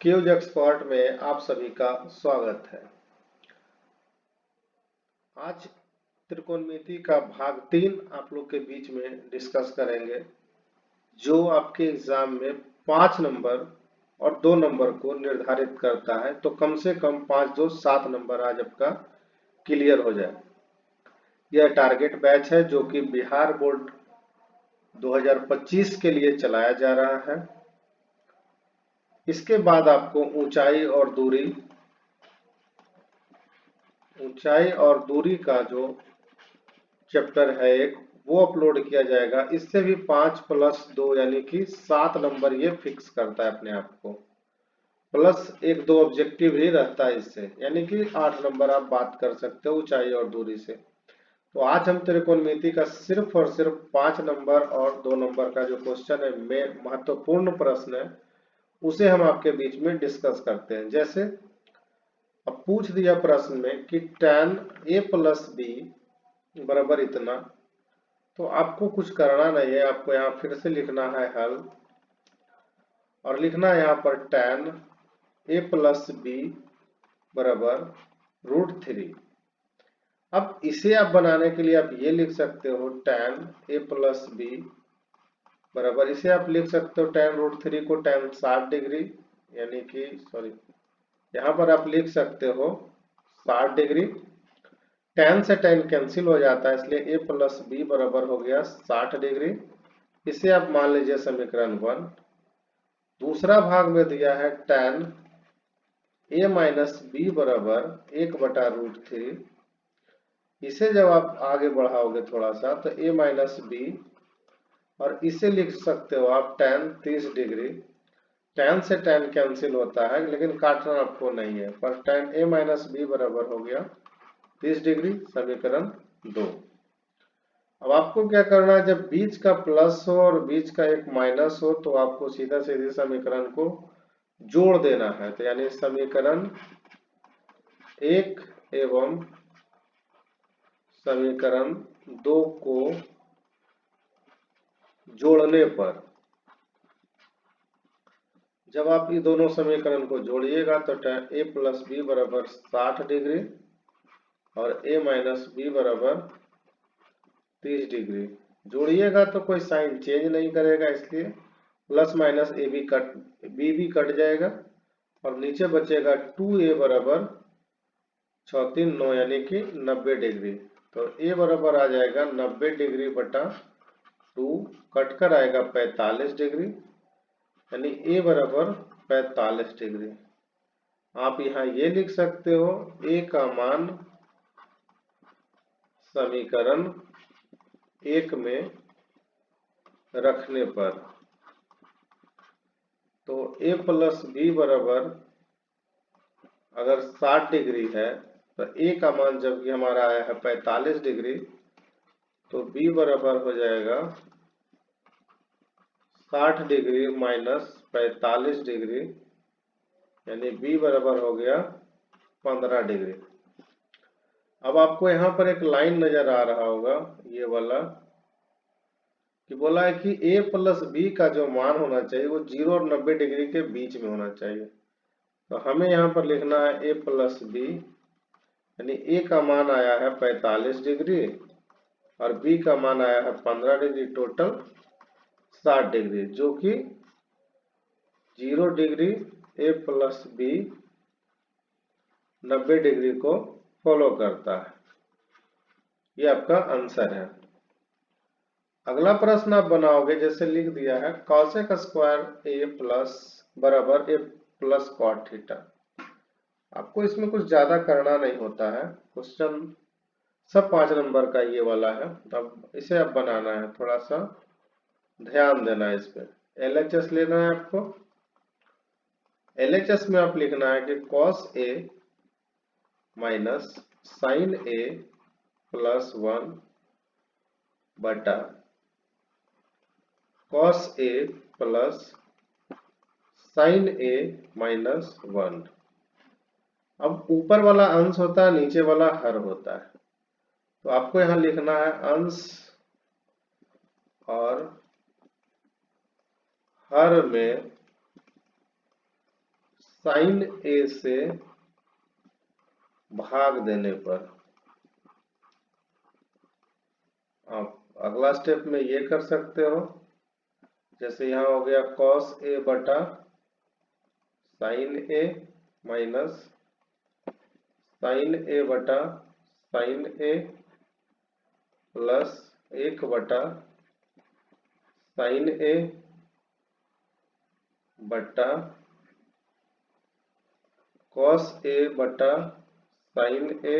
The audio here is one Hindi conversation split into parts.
क्यूज एक्सपर्ट में आप सभी का स्वागत है। आज त्रिकोणमिति का भाग 3 आप लोग के बीच में डिस्कस करेंगे, जो आपके एग्जाम में 5 नंबर और 2 नंबर को निर्धारित करता है। तो कम से कम 5 2 7 नंबर आज आपका क्लियर हो जाए। यह टारगेट बैच है जो कि बिहार बोर्ड 2025 के लिए चलाया जा रहा है। इसके बाद आपको ऊंचाई और दूरी का जो चैप्टर है एक, वो अपलोड किया जाएगा। इससे भी 5 + 2 यानी कि 7 नंबर ये फिक्स करता है अपने आप को, प्लस 1-2 ऑब्जेक्टिव ही रहता है इससे, यानी कि 8 नंबर आप बात कर सकते हो ऊंचाई और दूरी से। तो आज हम त्रिकोणमिति का सिर्फ और सिर्फ 5 नंबर और 2 नंबर का जो क्वेश्चन है, में महत्वपूर्ण प्रश्न है, उसे हम आपके बीच में डिस्कस करते हैं। जैसे अब पूछ दिया प्रश्न में कि tan a + b बराबर इतना, तो आपको कुछ करना नहीं है, आपको यहाँ फिर से लिखना है हल, और लिखना है यहाँ पर tan a + b बराबर √3। अब इसे आप बनाने के लिए आप ये लिख सकते हो tan a + b बराबर, इसे आप लिख सकते हो tan √3 को tan 60 डिग्री, यानी कि सॉरी, यहाँ पर आप लिख सकते हो 60 डिग्री। tan से tan कैंसिल हो जाता है, इसलिए a + b बराबर हो गया 60 डिग्री। इसे आप मान लीजिए समीकरण 1। दूसरा भाग में दिया है tan a - b बराबर 1/√3। इसे जब आप आगे बढ़ाओगे थोड़ा सा तो a - b, और इसे लिख सकते हो आप tan 30 डिग्री। tan से tan कैंसिल होता है, लेकिन काटना आपको नहीं है, पर tan a - b बराबर हो गया 30 डिग्री, समीकरण 2। अब आपको क्या करना है, जब बीच का प्लस हो और बीच का एक माइनस हो, तो आपको सीधा सीधे समीकरण को जोड़ देना है। तो यानी समीकरण 1 एवं समीकरण 2 को जोड़ने पर, जब आप ये दोनों समीकरण को जोड़िएगा तो a + b बराबर 60 डिग्री और a - b बराबर 30 डिग्री। जोड़िएगा तो कोई साइन चेंज नहीं करेगा, इसलिए प्लस माइनस बी भी कट जाएगा, और नीचे बचेगा 2a बराबर 6 3 9 यानी कि 90 डिग्री। तो a बराबर आ जाएगा 90 डिग्री बटा 2, कट कर आएगा 45 डिग्री, यानी a बराबर 45 डिग्री। आप यहाँ ये लिख सकते हो a का मान समीकरण 1 में रखने पर, तो a + b बराबर अगर 60 डिग्री है, तो a का मान जब कि हमारा आया है 45 डिग्री, तो b बराबर हो जाएगा 60 डिग्री माइनस 45 डिग्री, यानी b बराबर हो गया 15 डिग्री। अब आपको यहाँ पर एक लाइन नजर आ रहा होगा, ये वाला, कि बोला है कि a + b का जो मान होना चाहिए वो 0 और 90 डिग्री के बीच में होना चाहिए। तो हमें यहाँ पर लिखना है a + b, यानी a का मान आया है 45 डिग्री और b का मान आया है 15 डिग्री, टोटल 60 डिग्री, जो कि 0 डिग्री a + b 90 डिग्री को फॉलो करता है। ये आपका आंसर है। अगला प्रश्न आप बनाओगे, जैसे लिख दिया है cosec स्क्वायर a बराबर a + cot थीटा। आपको इसमें कुछ ज्यादा करना नहीं होता है, क्वेश्चन सब 5 नंबर का ये वाला है। अब इसे आप बनाना है, थोड़ा सा ध्यान देना है इस पे। LHS लेना है आपको। LHS में आप लिखना है कि cos a - sin a + 1 बटा cos a + sin a - 1। अब ऊपर वाला अंश होता है, नीचे वाला हर होता है, तो आपको यहां लिखना है अंश और हर में साइन ए से भाग देने पर आप अगला स्टेप में ये कर सकते हो, जैसे यहाँ हो गया कॉस ए बटा साइन ए माइनस साइन ए बटा साइन ए प्लस 1 बटा साइन ए बटा कॉस ए बटा साइन ए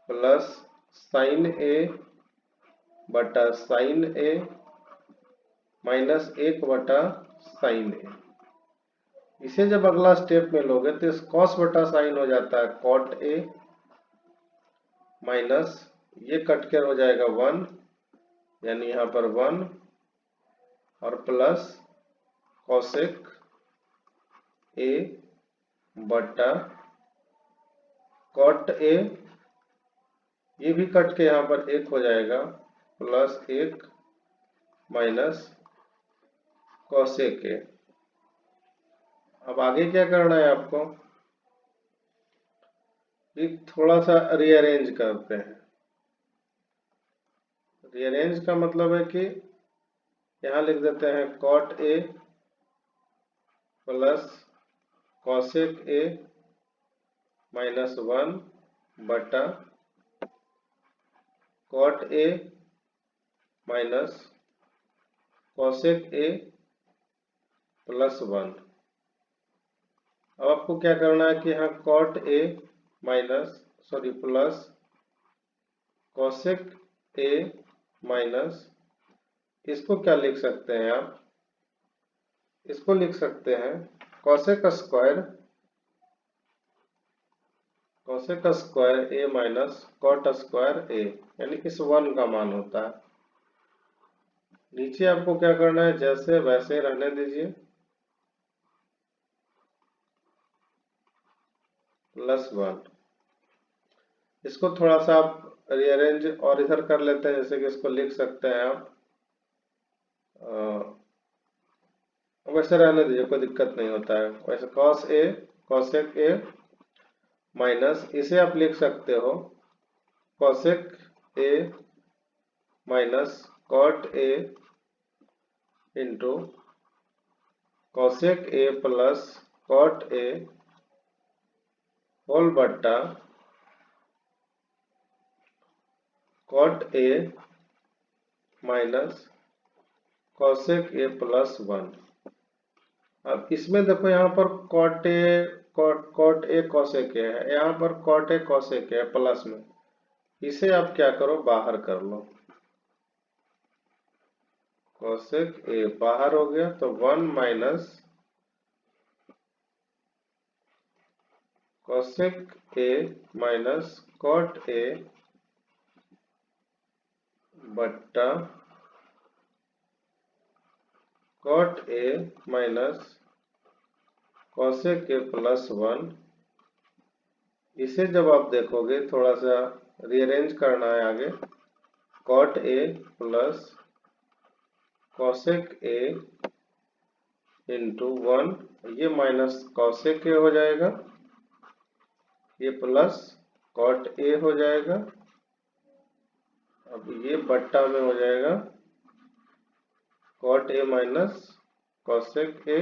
प्लस साइन ए बटा साइन ए माइनस 1 बटा साइन ए। इसे जब अगला स्टेप में लोगे तो इस कॉस बटा साइन हो जाता है कॉट ए माइनस ये कट कर हो जाएगा 1, यानी यहाँ पर 1 और प्लस कॉसेक ए बटा कॉट ए, ये भी कट के यहाँ पर 1 हो जाएगा प्लस 1 माइनस कॉसेक ए। अब आगे क्या करना है आपको, ये थोड़ा सा रीअरेंज करते हैं। रीअरेंज का मतलब है कि यहाँ लिख देते हैं cot A plus cosec A minus 1 बटा cot A minus cosec A plus 1। अब आपको क्या करना है कि यहाँ cot A plus cosec A minus, इसको क्या लिख सकते हैं आप, इसको लिख सकते हैं cosec square A minus cot square A, यानी इस 1 का मान होता है। नीचे आपको क्या करना है, जैसे वैसे रहने दीजिए प्लस 1। इसको थोड़ा सा आप रीअरेंज और इधर कर लेते हैं, जैसे कि इसको लिख सकते हैं आप वैसे रहने दीजिए, कोई दिक्कत नहीं होता है। वैसे cos A cosec A minus, इसे आप लिख सकते हो cosec A minus cot A into cosec A plus cot A whole बट्टा cot A minus cosec A plus 1। अब इसमें देखो यहाँ पर कॉट ए कॉसेक ए है, यहाँ पर cot A cosec A plus में, इसे आप क्या करो बाहर कर लो, कॉसेक ए बाहर हो गया तो 1 minus cosec A minus cot A बट्टा cot A minus cosec A plus 1। इसे जब आप देखोगे थोड़ा सा रीअरेंज करना है आगे, cot A plus cosec A into 1, ये माइनस कॉसेक ए हो जाएगा, ये प्लस कॉट ए हो जाएगा, अब ये बट्टा में हो जाएगा cot A minus cosec A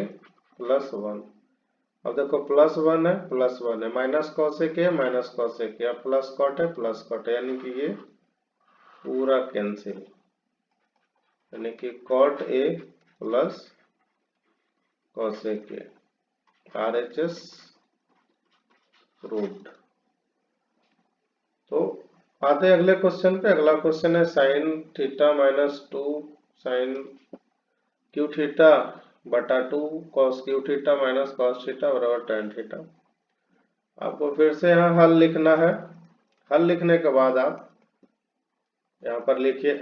plus 1। अब देखो प्लस 1 है minus cosec A minus cosec A, plus cot है, यानी कि ये पूरा कैंसिल, यानी कि cot A plus cosec A, RHS proved. तो आते अगले क्वेश्चन पे। अगला क्वेश्चन है sine theta minus 2 sine cube theta बटा 2 cos cube theta minus cos theta बराबर टेन थीटा। आपको फिर से यहाँ हल लिखना है। हल लिखने के बाद आप यहाँ पर लिखिए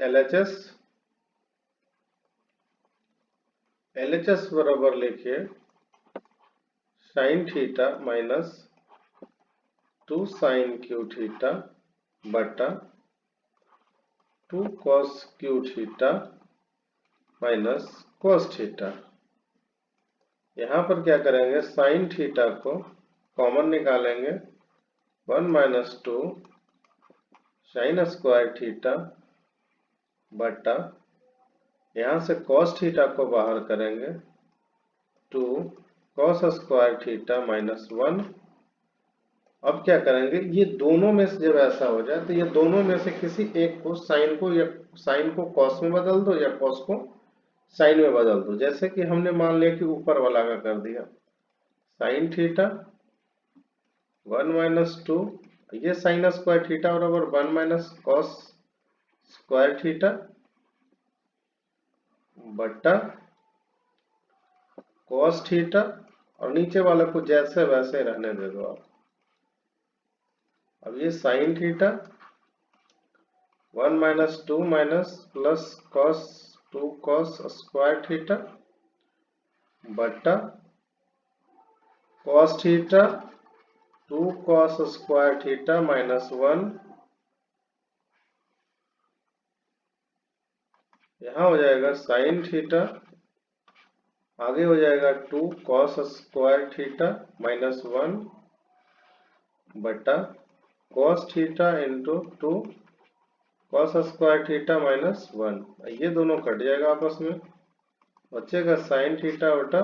LHS बराबर लिखिए sine theta minus 2 sine cube theta बटा 2 cos cube theta minus cos theta. यहाँ पर क्या करेंगे, साइन थीटा को कॉमन निकालेंगे, 1 माइनस 2 साइन स्क्वायर थीटा बटा, यहाँ से कॉस थीटा को बाहर करेंगे, 2 कॉस स्क्वायर थीटा माइनस 1। अब क्या करेंगे, ये दोनों में से जब ऐसा हो जाए तो ये दोनों में से किसी एक को साइन को, या साइन को कॉस में बदल दो या कॉस को साइन में बदल दो। जैसे कि हमने मान लिया कि ऊपर वाला का कर दिया, साइन थीटा 1 माइनस 2, ये साइन स्क्वायर थीटा बराबर 1 माइनस कॉस स्क्वायर थीटा बटा कॉस थीटा, और नीचे वाले को जैसे वैसे रहने दे दो आप। अब ये sine theta 1 minus 2 minus plus cos 2 cos square theta बटा cos theta 2 cos square theta minus 1। यहाँ हो जाएगा साइन थीटा, आगे हो जाएगा 2 कॉस स्क्वायर थीटा माइनस 1 बटा cos theta into 2 cos square theta minus 1। ये दोनों कट जाएगा आपस में, बचेगा साइन थीटा बटा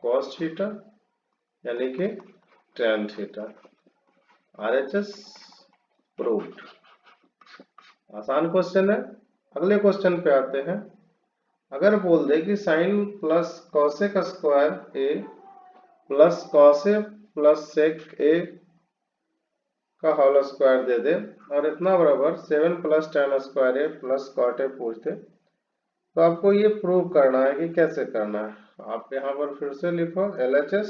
कॉस थीटा यानी कि tan थीटा। RHS proved. आसान क्वेश्चन है। अगले क्वेश्चन पे आते हैं। अगर बोल दे कि sine plus cosec square A plus cos plus sec A का होल स्क्वायर दे दे और इतना बराबर 7 plus tan square A plus cot A पूछ दे, तो आपको ये प्रूव करना है कि कैसे करना है। आप यहाँ पर फिर से लिखो LHS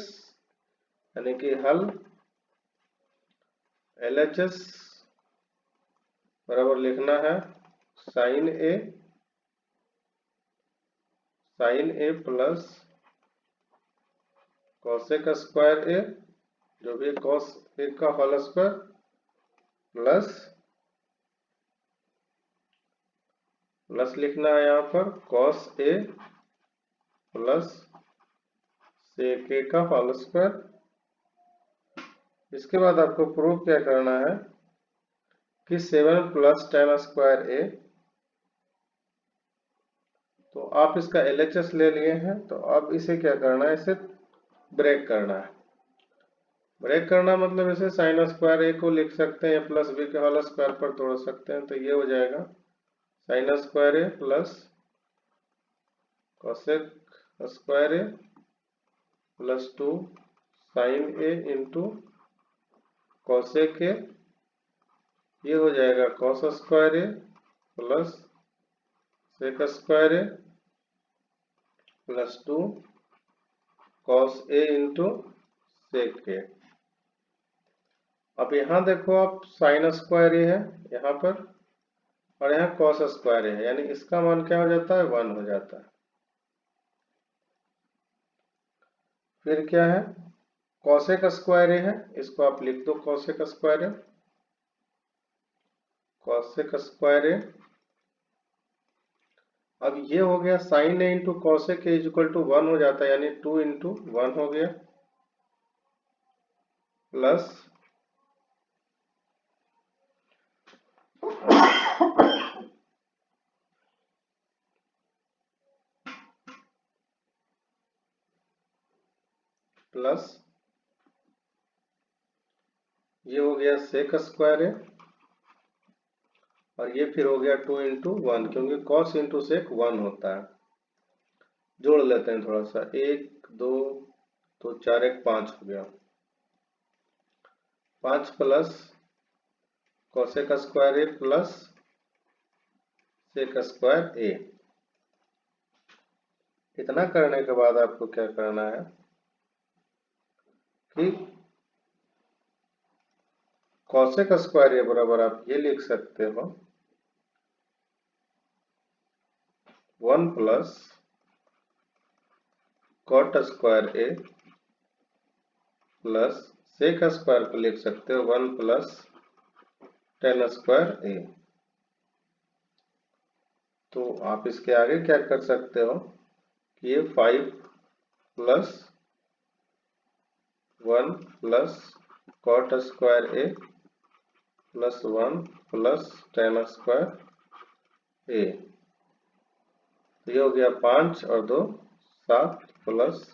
यानी कि हल। LHS बराबर लिखना है साइन ए प्लस कॉसेक स्क्वायर ए, जो भी कॉस ए का होल स्क्वायर प्लस लिखना है यहाँ पर cos A plus sec A का होल स्क्वायर। इसके बाद आपको प्रूव क्या करना है कि 7 प्लस tan स्क्वायर ए, तो आप इसका LHS ले लिए हैं, तो अब इसे क्या करना है, इसे ब्रेक करना है। ब्रेक करना मतलब इसे साइन स्क्वायर ए को लिख सकते हैं या प्लस बी के होल स्क्वायर पर तोड़ सकते हैं, तो ये हो जाएगा sine square A plus cosec square A plus 2 sine A into cosec A, ये हो जाएगा cos square A plus sec square A plus 2 cos A into sec A. अब यहाँ देखो आप साइन स्क्वायर ए है यहाँ पर और यहाँ कॉस स्क्वायर है, यानी इसका मान क्या हो जाता है, 1 हो जाता है। फिर क्या है, कॉसेक स्क्वायर है, इसको आप लिख दो कॉसेक स्क्वायर है, कॉसेक स्क्वायर है। अब ये हो गया sine A into cosec A equal to 1 हो जाता है, यानी 2 इंटू 1 हो गया प्लस प्लस ये हो गया सेक स्क्वायर है और ये फिर हो गया 2 इंटू 1, क्योंकि कॉस इंटू सेक 1 होता है। जोड़ लेते हैं थोड़ा सा, 1 2 तो 4 1 5 हो गया, 5 plus cosec square A plus sec square ए। इतना करने के बाद आपको क्या करना है कि कॉसेक स्क्वायर ए बराबर आप ये लिख सकते हो 1 plus cot square A plus sec square को लिख सकते हो 1 प्लस tan स्क्वायर ए। तो आप इसके आगे क्या कर सकते हो कि ये 5 plus 1 plus cot square A plus 1 plus tan square A. तो ये हो गया 5 और 2 7 plus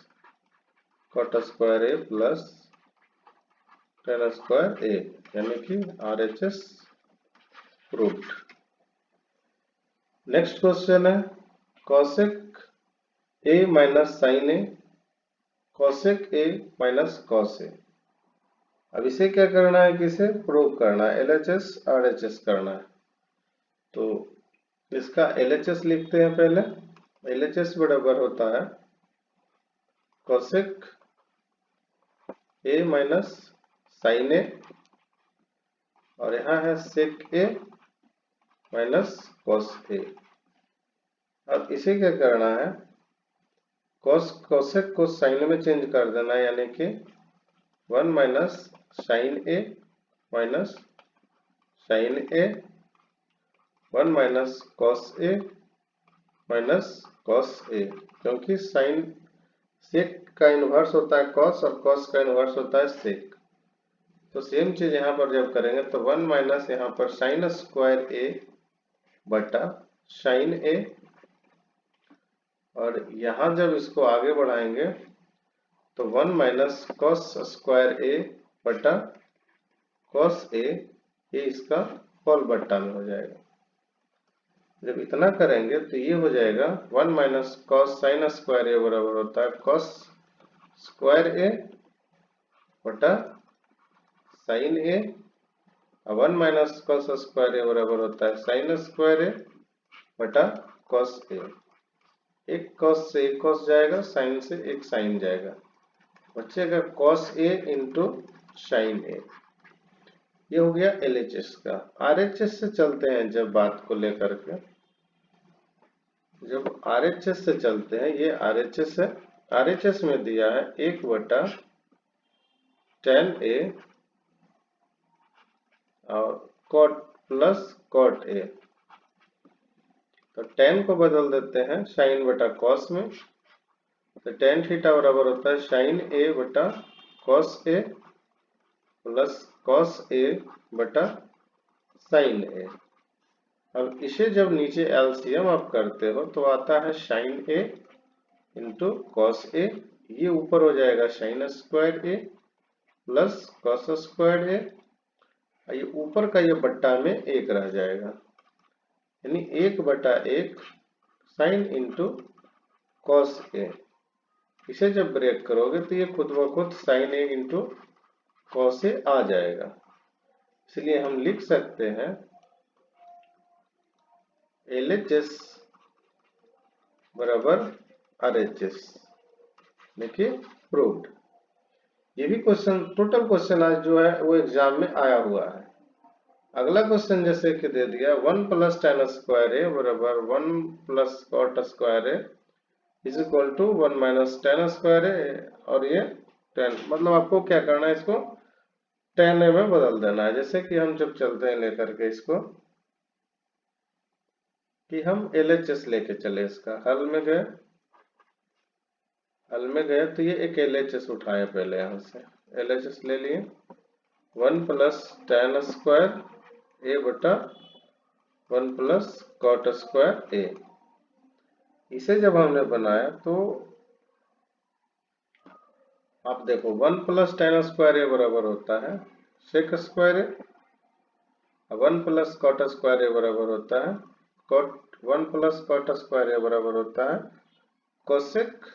cot square A plus tan square A, यानी कि RHS प्रूव्ड। नेक्स्ट क्वेश्चन है cosec A minus sine A, cosec A minus cos A. अब इसे क्या करना है, किसे प्रूव करना है, LHS RHS करना है। तो इसका LHS लिखते हैं पहले। LHS बराबर होता है कॉसेक ए माइनस साइन ए, और यहाँ है सेक ए माइनस कॉस ए। अब इसे क्या करना है, कॉसेक को साइन में चेंज कर देना है, यानी कि 1 माइनस साइन ए माइनस साइन ए, 1 माइनस कॉस ए माइनस कॉस ए, क्योंकि साइन सेक का इनवर्स होता है कॉस और कॉस का इनवर्स होता है सेक। तो सेम चीज यहाँ पर जब करेंगे तो 1 माइनस यहाँ पर साइन स्क्वायर ए बटा साइन ए, और यहाँ जब इसको आगे बढ़ाएंगे तो 1 माइनस कॉस स्क्वायर ए बटा कॉस ए, ये इसका होल बट्टा में हो जाएगा। जब इतना करेंगे तो ये हो जाएगा 1 minus cos sine square A बराबर होता है कॉस स्क्वायर ए बटा साइन ए, और 1 माइनस कॉस स्क्वायर ए बराबर होता है साइन स्क्वायर ए बटा कॉस ए। एक कॉस से एक कॉस जाएगा, साइन से एक साइन जाएगा, बचेगा कॉस ए इंटू साइन ए। ये हो गया LHS का। RHS से चलते हैं जब बात को लेकर के, जब RHS से चलते हैं, ये RHS है। RHS में दिया है 1 बटा टेन ए और कॉट प्लस कॉट ए। तो टेन को बदल देते हैं साइन बटा कॉस में, तो टेन थीटा बराबर होता है साइन ए बटा कॉस ए प्लस कॉस ए बटा साइन ए। अब इसे जब नीचे LCM आप करते हो तो आता है sine A into cos A, ये ऊपर हो जाएगा sine square A plus cos square ए, ये ऊपर का ये बट्टा में एक रह जाएगा, यानी 1 बटा 1 साइन इंटू कॉस ए। इसे जब ब्रेक करोगे तो ये खुद ब खुद sign A into cos A आ जाएगा। इसलिए हम लिख सकते हैं LHS बराबर RHS, देखिए प्रूव्ड। ये भी क्वेश्चन, टोटल क्वेश्चन आज जो है वो एग्जाम में आया हुआ है। अगला क्वेश्चन जैसे कि दे दिया 1 प्लस टेन स्क्वायर ए बराबर 1 plus cot square A is equal to 1 minus tan square A, और ये 10, मतलब आपको क्या करना है, इसको 10 में बदल देना है। जैसे कि हम जब चलते हैं लेकर के इसको, कि हम LHS लेके चले, इसका हल में गए, तो ये एक LHS उठाए पहले, यहाँ से LHS ले लिए 1 प्लस टेन स्क्वायर ए बटा 1 प्लस कॉट स्क्वायर ए। इसे जब हमने बनाया तो आप देखो 1 प्लस टेन स्क्वायर ए बराबर होता है सेक square A, 1 plus cot square A बराबर होता है cot, 1 plus cot square A बराबर होता है कोसेक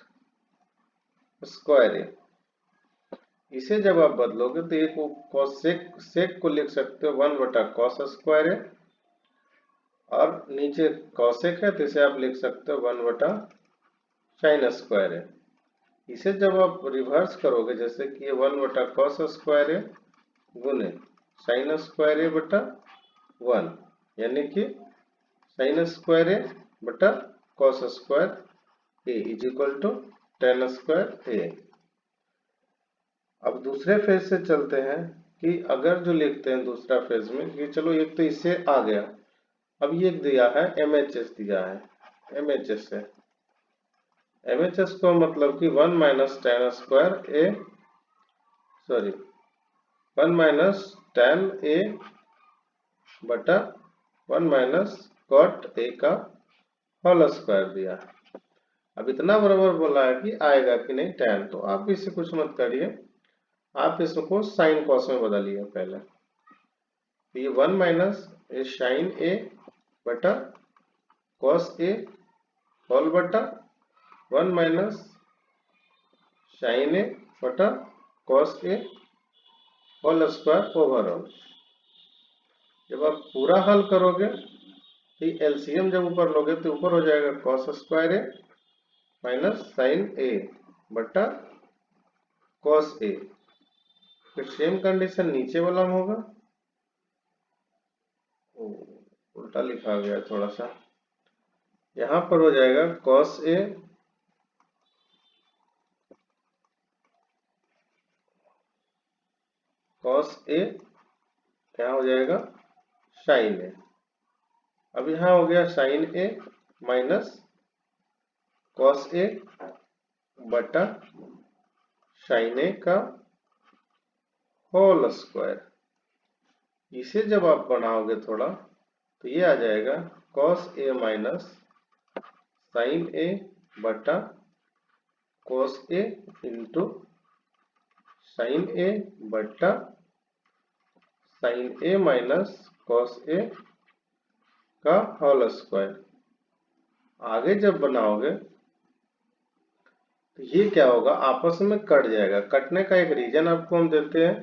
स्क्वायर ए। इसे जब आप बदलोगे तो एक कोसेक सेक को लिख सकते हो 1 बटा कॉस स्क्वायर ए, और नीचे कॉसेक है तो इसे आप लिख सकते हो 1 बटा साइन स्क्वायर ए। इसे जब आप रिवर्स करोगे, जैसे कि ये 1 बटा कॉस स्क्वायर ए गुने साइन स्क्वायर ए बटा 1, यानी कि साइन स्क्वायर ए बटा cos square A is equal to tan square A. अब दूसरे फेज से चलते हैं, कि अगर जो लिखते हैं दूसरा फेज में, कि चलो एक तो इससे आ गया, अब ये दिया है MHS दिया है, MHS है, MHS को मतलब कि 1 minus tan square A sorry 1 minus tan a बटा 1 माइनस cot a का होल स्क्वायर दिया। अब इतना बराबर बोला है कि आएगा कि नहीं tan, तो आप इससे कुछ मत करिए, आप इसको साइन कॉस में बदलिए पहले। तो ये 1 माइनस साइन ए बटा कॉस ए होल बटा 1 माइनस साइन ए बटा cos A whole square overall. जब आप पूरा हल करोगे तो एलसीएम जब ऊपर लोगे तो ऊपर हो जाएगा कॉस स्क्वायर ए माइनस साइन ए बटा कॉस ए। फिर सेम कंडीशन नीचे वाला में होगा, उल्टा लिखा गया थोड़ा सा, यहां पर हो जाएगा कॉस ए क्या हो जाएगा साइन ए। अब यहां हो गया साइन ए माइनस कॉस ए बटा साइन ए का होल स्क्वायर। इसे जब आप बनाओगे थोड़ा तो ये आ जाएगा कॉस ए माइनस साइन ए बटा कॉस ए इंटू साइन ए बटा साइन ए माइनस कॉस ए का होल स्क्वायर। आगे जब बनाओगे तो ये क्या होगा, आपस में कट जाएगा। कटने का एक रीजन आपको हम देते हैं।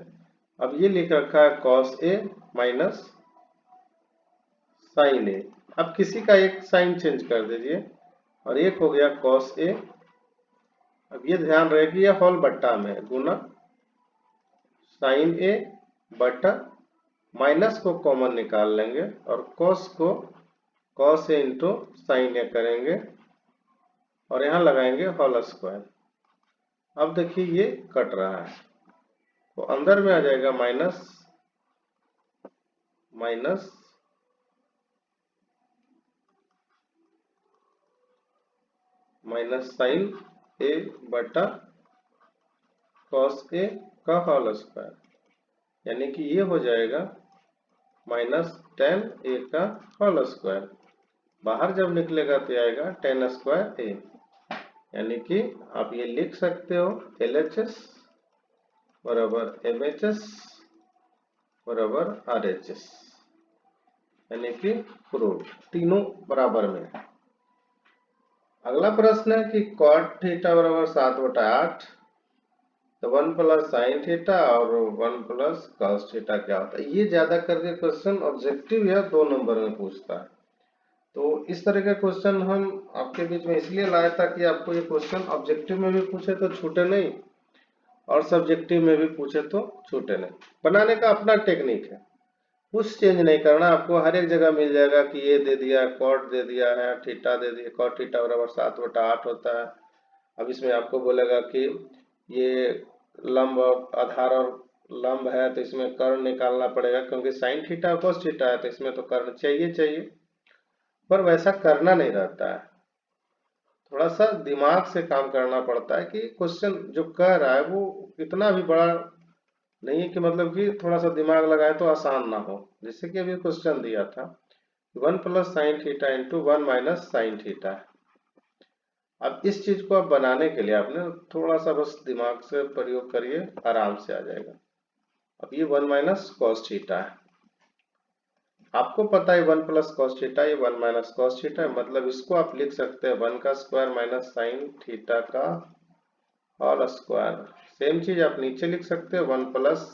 अब ये लिख रखा है कॉस ए माइनस साइन ए, अब किसी का एक साइन चेंज कर दीजिए और एक हो गया कॉस ए। अब ये ध्यान रहे कि ये होल बट्टा में गुना साइन ए बटा माइनस को कॉमन निकाल लेंगे और कॉस को कॉस ए इंटू साइन ए करेंगे और यहाँ लगाएंगे होल स्क्वायर। अब देखिए ये कट रहा है तो अंदर में आ जाएगा माइनस माइनस माइनस साइन ए बटा कॉस ए का होल स्क्वायर, यानी कि ये हो जाएगा माइनस टेन ए का होल स्क्वायर। बाहर जब निकलेगा तो आएगा टेन स्क्वायर ए, यानी कि आप ये लिख सकते हो LHS बराबर MHS बराबर RHS, यानी कि प्रूव, तीनों बराबर में। अगला प्रश्न है कि cot थीटा बराबर 7/8, तो 1 प्लस साइन थीटा और 1 प्लस cos थीटा क्या होता है। ये ज्यादा करके क्वेश्चन ऑब्जेक्टिव या 2 नंबर में पूछता है। तो इस तरह के क्वेश्चन हम आपके बीच में इसलिए लाए ताकि आपको ये क्वेश्चन ऑब्जेक्टिव में भी पूछे तो छूटे नहीं और सब्जेक्टिव में भी पूछे तो छूटे नहीं। बनाने का अपना टेक्निक है, कुछ चेंज नहीं करना आपको, हर एक जगह मिल जाएगा कि ये दे दिया, कॉट दे दिया है, थीटा दे दिया, कॉट थीटा बराबर 7/8 होता है। अब इसमें आपको बोलेगा कि ये लंब और आधार और लंब है तो इसमें कर्ण निकालना पड़ेगा, क्योंकि साइन थीटा कॉस थीटा है तो इसमें तो कर्ण चाहिए, पर वैसा करना नहीं रहता है। थोड़ा सा दिमाग से काम करना पड़ता है कि क्वेश्चन जो कह रहा है वो इतना भी बड़ा नहीं है कि मतलब कि थोड़ा सा दिमाग लगाए तो आसान ना हो। जैसे कि अभी क्वेश्चन दिया था 1 plus sine theta into 1 minus sine theta. अब इस चीज को आप बनाने के लिए आपने थोड़ा सा बस दिमाग से प्रयोग करिए, आराम से आ जाएगा। अब ये 1 माइनस कॉस थीटा है, आपको पता है 1 प्लस कॉस थीटा, ये 1 माइनस कॉस थीटा है, मतलब इसको आप लिख सकते हैं 1 का स्क्वायर माइनस साइन थीटा का होल स्क्वायर। सेम चीज आप नीचे लिख सकते हैं 1 प्लस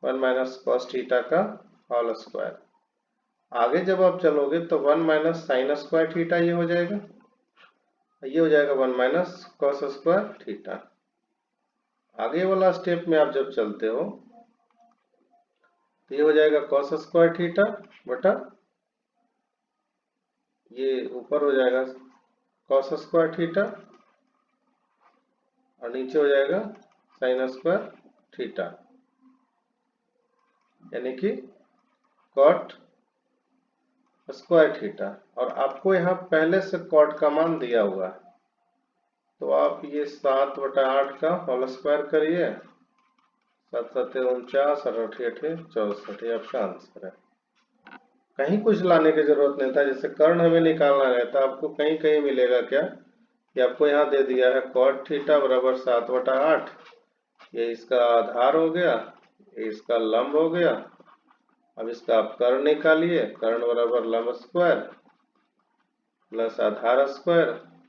1 माइनस कॉस थीटा का होल स्क्वायर। आगे जब आप चलोगे तो 1 माइनस साइन स्क्वायर थीटा ये हो जाएगा, ये हो जाएगा 1 माइनस कॉस स्क्वायर थीटा। आगे वाला स्टेप में आप जब चलते हो तो ये हो जाएगा कॉस स्क्वायर थीटा बटा ये ऊपर हो जाएगा कॉस स्क्वायर थीटा और नीचे हो जाएगा साइन स्क्वायर थीटा, यानी कि कॉट स्क्वायर थीटा। और आपको यहाँ पहले से कॉट का मान दिया हुआ है तो आप ये 7/8 का होल स्क्वायर करिए, 7 7 49 और 8 8 64, ये आपका आंसर है। कहीं कुछ लाने की जरूरत नहीं था, जैसे कर्ण हमें निकालना रहता, आपको कहीं कहीं मिलेगा क्या कि आपको यहाँ दे दिया है cot थीटा बराबर 7/8, ये इसका आधार हो गया, ये इसका लंब हो गया। अब इसका आप कर्ण निकालिए, कर्ण बराबर लंब स्क्वायर प्लस आधार स्क्वायर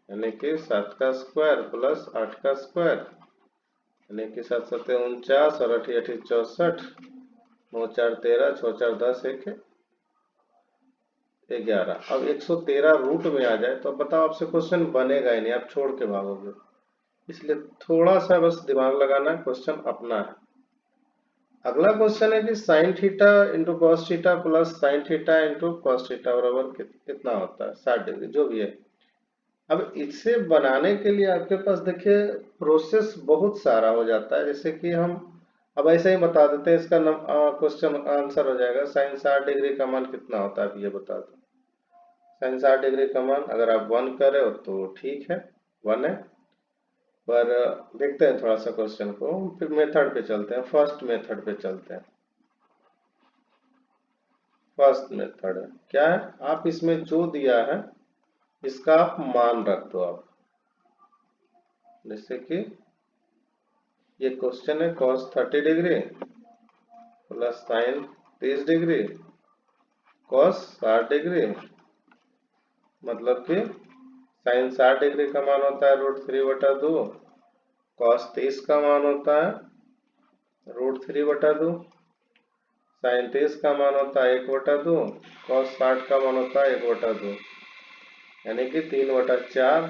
यानी कि 7 का स्क्वायर प्लस 8 का स्क्वायर यानी कि 7 7 49 और 8 8 64, 9 4 13, 6 4 10, 1 11। अब 113 रूट में आ जाए तो अब बताओ, आपसे क्वेश्चन बनेगा ही नहीं, आप छोड़ के भागोगे। इसलिए थोड़ा सा बस दिमाग लगाना है, क्वेश्चन अपना है। अगला क्वेश्चन है कि sine theta into cos theta plus sine theta into cos theta बराबर कितना होता है, 60 डिग्री, जो भी है। अब इसे बनाने के लिए आपके पास देखिए प्रोसेस बहुत सारा हो जाता है, जैसे कि हम अब ऐसे ही बता देते हैं, इसका क्वेश्चन आंसर हो जाएगा साइन 60 डिग्री का मान कितना होता है, अब ये बता दो। साइन 60 डिग्री का मान अगर आप 1 करे हो तो ठीक है, 1 है, पर देखते हैं थोड़ा सा क्वेश्चन को, फिर मेथड पे चलते हैं, फर्स्ट मेथड पे चलते हैं। फर्स्ट मेथड क्या है, आप इसमें जो दिया है इसका आप मान रख दो आप, जैसे कि ये क्वेश्चन है cos 30 degree plus sign 30 degree cos 60 degree, मतलब कि साइन 60 डिग्री का मान होता है √3/2, cos 30 का मान होता है √3/2, साइन 30 का मान होता है 1/2, cos 60 का मान होता है 1/2, यानी कि 3/4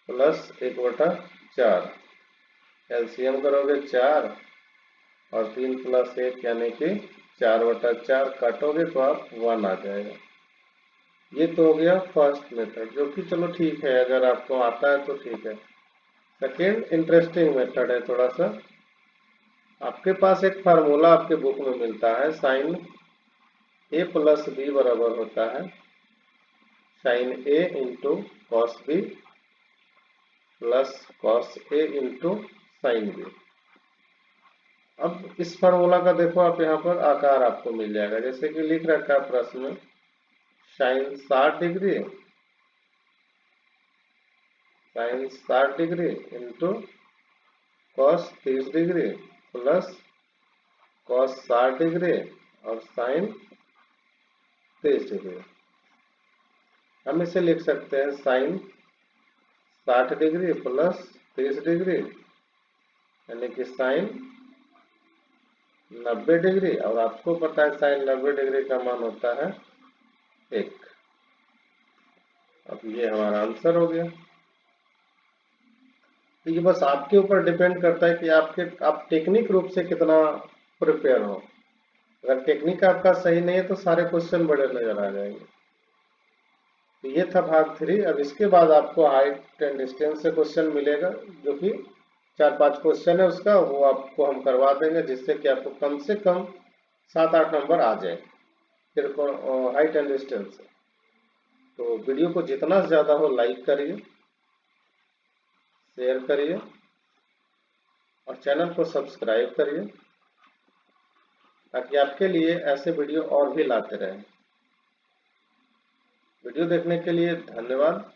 प्लस 1/4। एलसीएम करोगे 4 और 3 प्लस 1 यानी कि 4/4, काटोगे तो आप 1 आ जाएगा। ये तो हो गया फर्स्ट मेथड, जो कि चलो ठीक है, अगर आपको आता है तो ठीक है। सेकेंड इंटरेस्टिंग मेथड है थोड़ा सा, आपके पास एक फार्मूला आपके बुक में मिलता है, साइन ए प्लस बी बराबर होता है sine A into cos B plus cos A into sine B. अब इस फार्मूला का देखो आप, यहाँ पर आकार आपको मिल जाएगा, जैसे कि लिख रखा है प्रश्न में sine 60 degree into cos 30 degree plus cos 60 degree और साइन 30 डिग्री। हम इसे लिख सकते हैं साइन 60 डिग्री प्लस 30 डिग्री यानी कि साइन 90 डिग्री, और आपको पता है साइन 90 डिग्री का मान होता है 1। अब ये हमारा आंसर हो गया। तो ये बस आपके ऊपर डिपेंड करता है कि आप टेक्निक रूप से कितना प्रिपेयर हो। अगर टेक्निक आपका सही नहीं है तो सारे क्वेश्चन बड़े नजर आ जाएंगे। तो ये था भाग 3। अब इसके बाद आपको हाइट एंड डिस्टेंस से क्वेश्चन मिलेगा, जो कि 4-5 क्वेश्चन है उसका, वो आपको हम करवा देंगे, जिससे कि आपको कम से कम 7-8 नंबर आ जाए सिर्फ हाइट एंड डिस्टेंस से। तो वीडियो को जितना ज्यादा हो लाइक करिए, शेयर करिए और चैनल को सब्सक्राइब करिए, ताकि आपके लिए ऐसे वीडियो और भी लाते रहें। वीडियो देखने के लिए धन्यवाद।